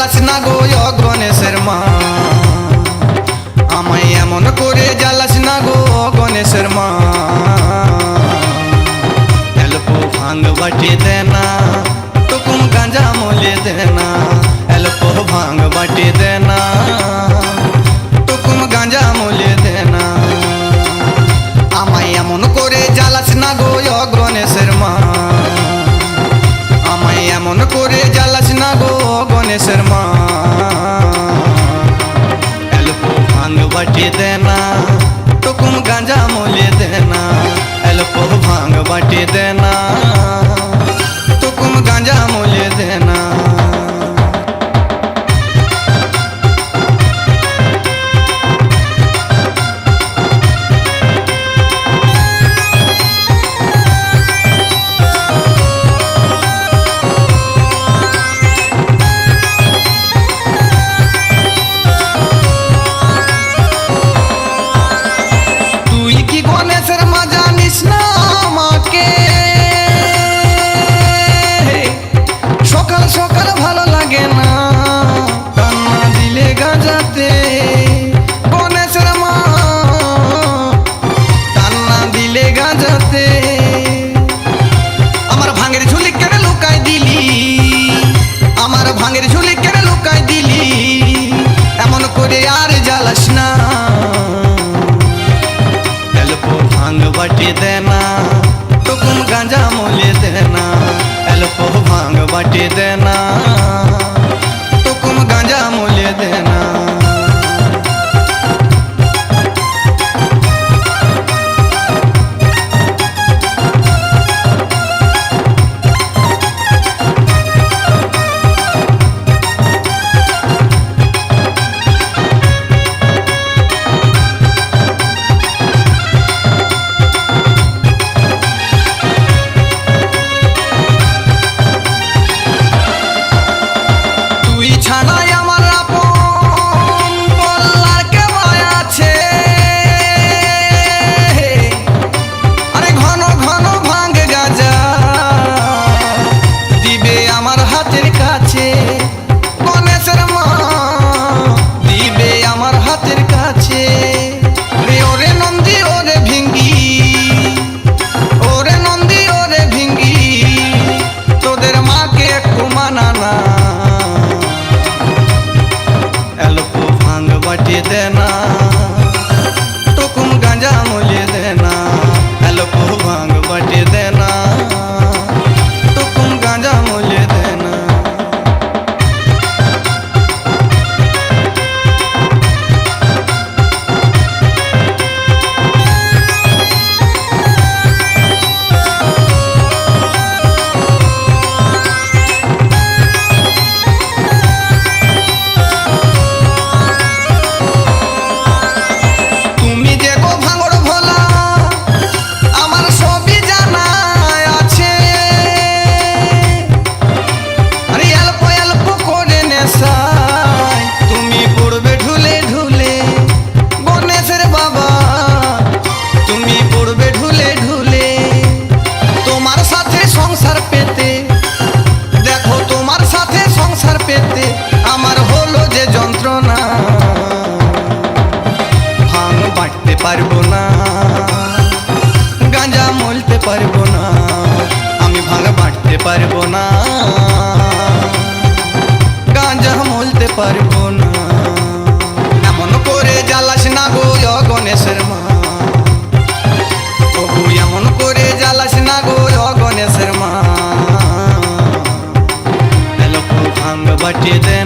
জ্বালাস না গো গণেশের মা, আমায় এমন করে জ্বালাস না গো গণেশের মা। অল্প ভাঙ বাটি দে না, টুকুম গাঁজা মলে দে না, অল্প ভাঙ বাটি দে না, টুকুম গাঁজা মলে দে না। আমায় এমন করে জ্বালাস না গো গণেশের মা, আমায় এমন করে জ্বালাস না গো গণেশের মা। অল্প ভাঙ বাটি দে না, টুকুম গাঁজা মলে দে না, অল্প ভাঙ বাটি দে না, টুকুম গাঁজা মলে দে না। সকাল সকাল ভালো লাগে না টান্না দিলে গাঁজাতে, গণেশের মা টান্না দিলে গাঁজাতে। আমার ভাঙের ঝুলি কেন লুকাই দিলি, আমার ভাঙের ঝুলি কেন লুকাই দিলি, এমন করে আর জ্বালাস না। অল্প ভাঙ বাটি দে না, টুকুম গাঁজা মলে দে না, অল্প ভাঙ বাটি দে না, টুকুম গাঁজা মলে দে না। অল্প ভাঙ বাটি দে না, টুকুম গাঁজা মলে দে না, অল্প ভাঙ বাটি দে না, টুকুম গাঁজা মলে দে না। আমার হলো যে যন্ত্রণা, ভাঙ বাটতে পারবো না, গাঁজা মলতে পারবো না, আমি ভাঙ বাটতে পারবো না, গাঁজা মলতে পারবো না। এমন করে জ্বালাস না গো গণেশের মা, তবু এমন করে জ্বালাস না গো গণেশের মা। অল্প ভাঙ বাটি দে